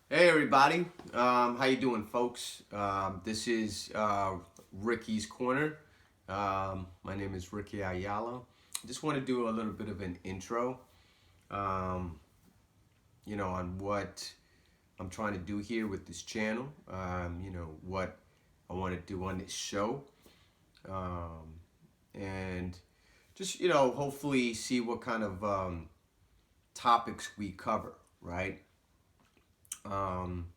Hey everybody, how you doing, folks? This is Ricky's Corner. My name is Ricky Ayala. I just want to do a little bit of an intro, um, on what I'm trying to do here with this channel. What I want to do on this show, um, and just hopefully see what kind of topics we cover, right? Um,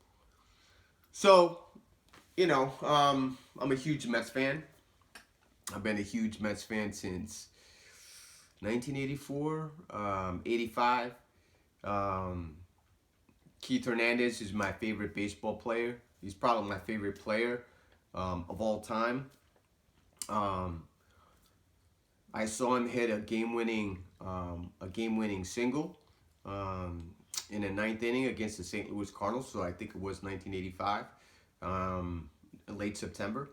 so I'm a huge Mets fan. I've been a huge Mets fan since 1984, 85. Um, Keith Hernandez is my favorite baseball player. He's probably my favorite player of all time. Um, I saw him hit a game-winning single um, in the ninth inning against the St. Louis Cardinals. So I think it was 1985, late September.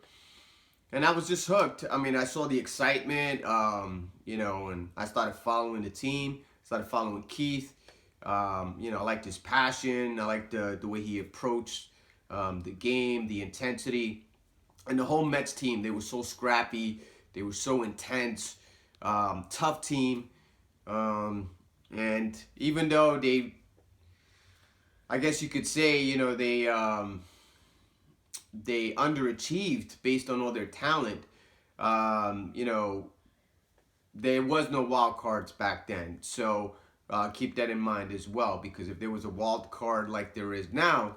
And I was just hooked. I mean, I saw the excitement, and I started following the team, started following Keith. I liked his passion. I liked the way he approached the game, the intensity. And the whole Mets team, they were so scrappy. They were so intense, tough team. And even though I guess you could say, they underachieved based on all their talent. Um, you know, there was no wild cards back then, so keep that in mind as well. Because if there was a wild card like there is now,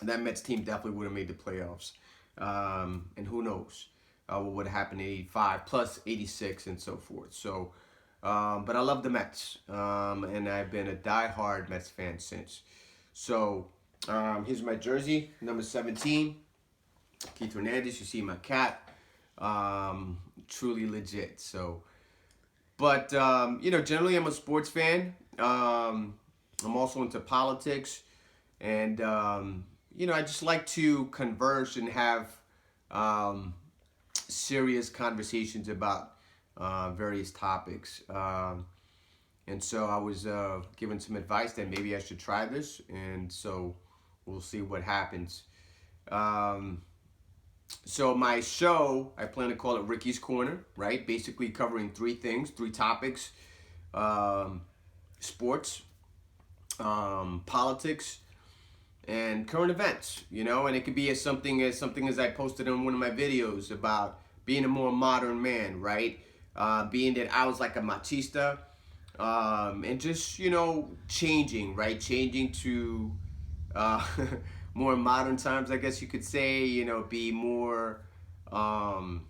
that Mets team definitely would have made the playoffs. And who knows what would have happened in '85 plus '86 and so forth. So, but I love the Mets, and I've been a diehard Mets fan since. So, here's my jersey, number 17. Keith Hernandez. You see my cat. Truly legit. So, but generally I'm a sports fan. I'm also into politics, and I just like to converse and have um, serious conversations about various topics. And so I was given some advice that maybe I should try this, and so we'll see what happens. Um, So my show, I plan to call it Ricky's Corner, right? Basically covering three things, three topics: um, sports, politics, and current events. And it could be as something as I posted in one of my videos about being a more modern man, right? Being that I was like a machista, and just changing, right? Changing to uh, more modern times, I guess you could say. Be more, um,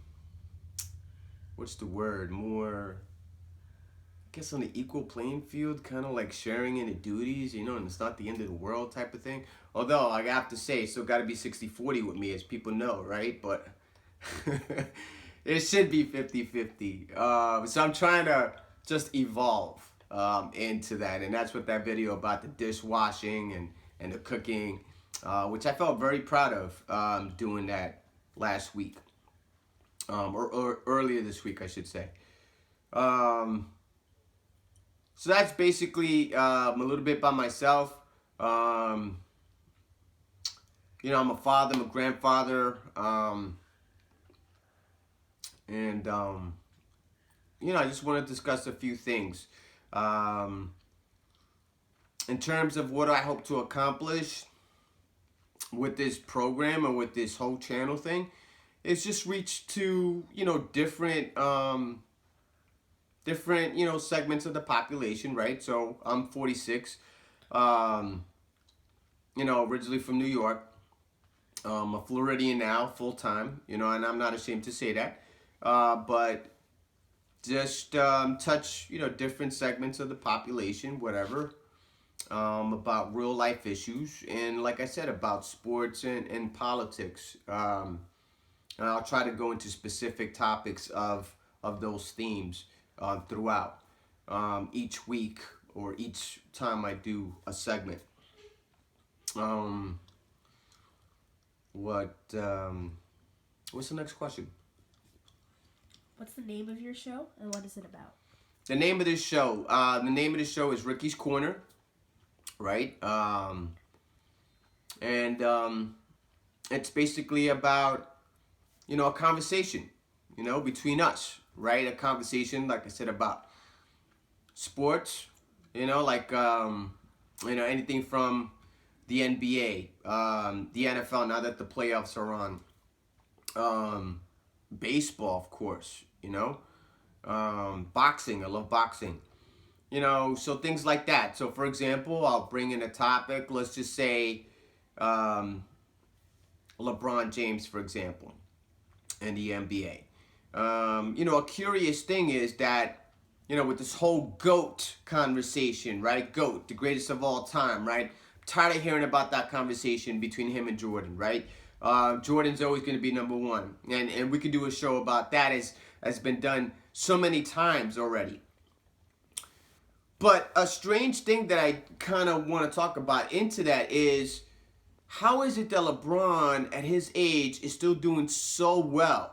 what's the word? More, I guess, on the equal playing field, kind of like sharing in the duties, and it's not the end of the world type of thing. Although I have to say, still got to be 60-40 with me, as people know, right? But it should be 50-50. So I'm trying to just evolve into that. And that's what that video about the dishwashing and the cooking, which I felt very proud of doing that last week, or earlier this week, I should say. Um, so that's basically a little bit by myself. Um, I'm a father, I'm a grandfather, and I just want to discuss a few things. Um, in terms of what I hope to accomplish with this program and with this whole channel thing, it's just reach to different segments of the population, right? So I'm 46, um, originally from New York. A Floridian now, full time, and I'm not ashamed to say that. But just touch different segments of the population, whatever, about real life issues, and like I said, about sports and politics. And I'll try to go into specific topics of those themes throughout each week or each time I do a segment. Um, what what's the next question? What's the name of your show and what is it about? The name of this show is Ricky's Corner, right? And it's basically about, a conversation, between us, right? A conversation, like I said, about sports, like, anything from the NBA, the NFL, now that the playoffs are on, baseball, of course, boxing, I love boxing, so things like that. So, for example, I'll bring in a topic, let's just say, LeBron James, for example, and the NBA. A curious thing is that, with this whole GOAT conversation, right? GOAT, the greatest of all time, right? Tired of hearing about that conversation between him and Jordan, right? Jordan's always going to be number one. And we could do a show about that, as has been done so many times already. But a strange thing that I kind of want to talk about into that is, how is it that LeBron at his age is still doing so well,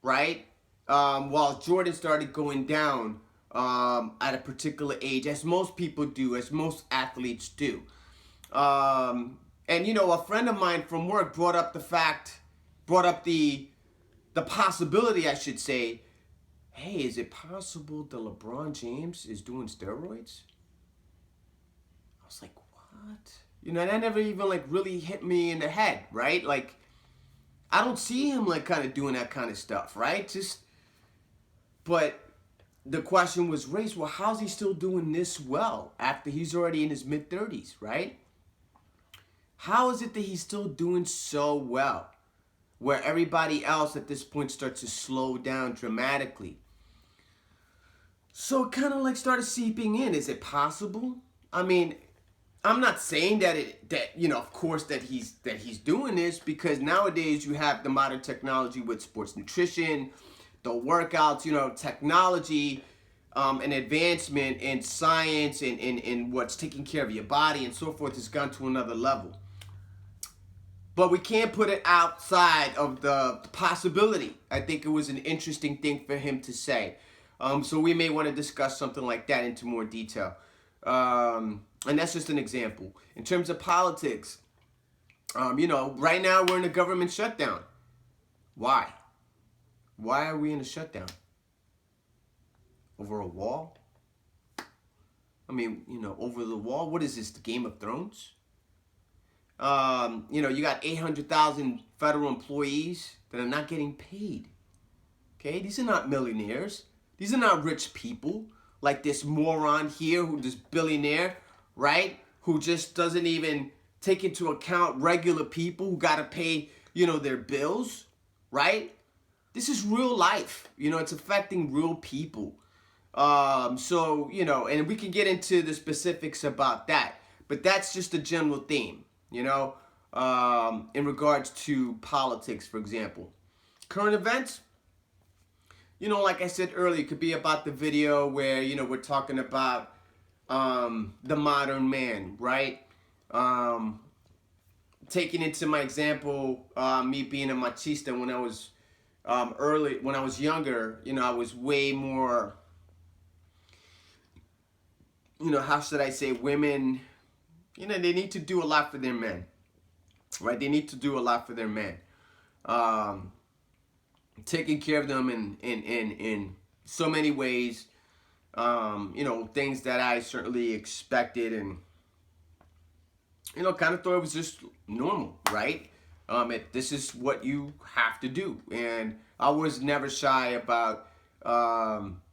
right? While Jordan started going down at a particular age, as most people do, as most athletes do. And a friend of mine from work brought up the possibility, I should say, hey, is it possible that LeBron James is doing steroids? I was like, what? That never even really hit me in the head, right? Like, I don't see him kind of doing that kind of stuff, right? But the question was raised, well, how's he still doing this well after he's already in his mid-30s, right? How is it that he's still doing so well, where everybody else at this point starts to slow down dramatically? So it kind of started seeping in. Is it possible? I mean, I'm not saying that of course that he's doing this, because nowadays you have the modern technology with sports nutrition, the workouts, technology, and advancement in science and what's taking care of your body and so forth has gone to another level. But we can't put it outside of the possibility. I think it was an interesting thing for him to say. So we may want to discuss something like that into more detail. And that's just an example. In terms of politics, right now we're in a government shutdown. Why? Why are we in a shutdown? Over a wall? I mean, over the wall? What is this, the Game of Thrones? You got 800,000 federal employees that are not getting paid. Okay? These are not millionaires. These are not rich people like this moron here, this billionaire, right? Who just doesn't even take into account regular people who got to pay, their bills, right? This is real life. It's affecting real people. So, and we can get into the specifics about that. But that's just a general theme, in regards to politics, for example. Current events, like I said earlier, it could be about the video where, we're talking about the modern man, right? Taking into my example, me being a machista when I was when I was younger, I was way more, how should I say, women, they need to do a lot for their men, right? They need to do a lot for their men. Taking care of them in so many ways, things that I certainly expected and, kind of thought it was just normal, right? This is what you have to do. And I was never shy about,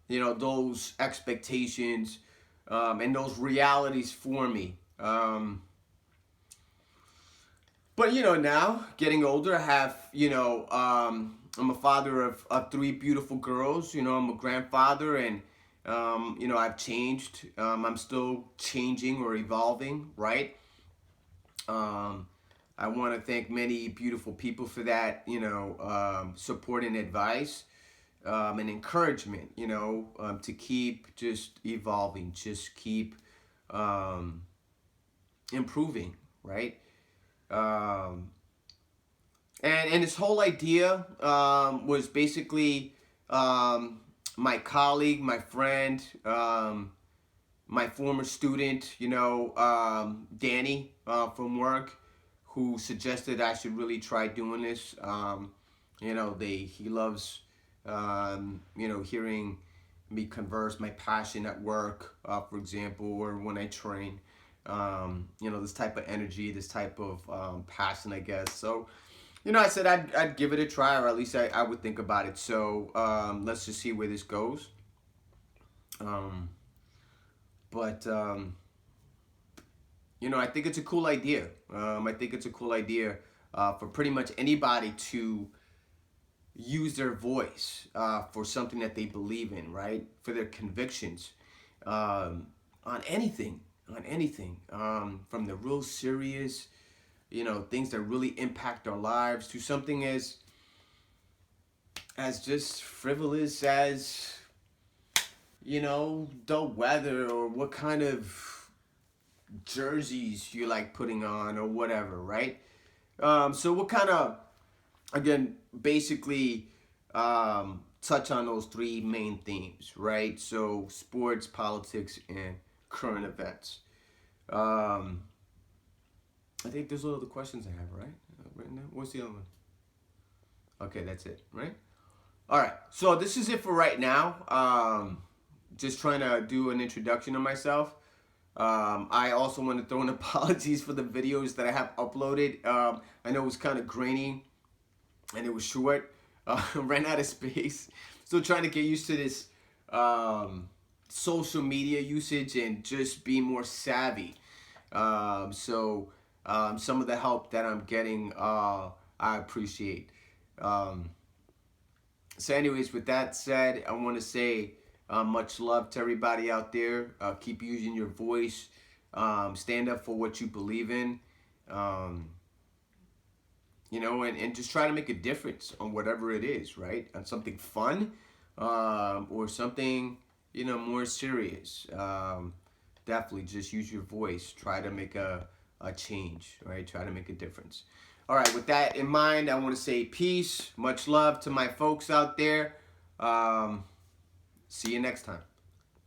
those expectations and those realities for me. But, now, getting older, I have, I'm a father of 3 beautiful girls. I'm a grandfather, and, I've changed. I'm still changing or evolving, right? I want to thank many beautiful people for that, support and advice and encouragement, to keep just evolving, just keep improving, right? And this whole idea was basically my colleague, my friend, my former student, Danny from work, who suggested I should really try doing this. You know, he loves you know, hearing me converse my passion at work, for example, or when I train. You know, this type of energy, this type of passion, I guess. So, you know, I said I'd give it a try, or at least I would think about it. So let's just see where this goes. But you know, I think it's a cool idea. I think it's a cool idea for pretty much anybody to use their voice for something that they believe in, right? For their convictions on anything, from the real serious, you know, things that really impact our lives, to something as just frivolous as, you know, the weather, or what kind of jerseys you like putting on, or whatever, right? So we'll kind of, again, basically touch on those three main themes, right? So sports, politics, and current events. I think those are all the questions I have, right? Right now, what's the other one? Okay, that's it, right? All right, so this is it for right now. Just trying to do an introduction of myself. I also want to throw in apologies for the videos that I have uploaded. I know it was kind of grainy and it was short. Ran out of space. Still trying to get used to this social media usage and just be more savvy. So some of the help that I'm getting, I appreciate. So anyways, with that said, I want to say much love to everybody out there. Keep using your voice. Stand up for what you believe in. You know, and just try to make a difference on whatever it is, right? On something fun or something, you know, more serious. Definitely just use your voice. Try to make a change, right? Try to make a difference. All right, with that in mind, I want to say peace. Much love to my folks out there. See you next time.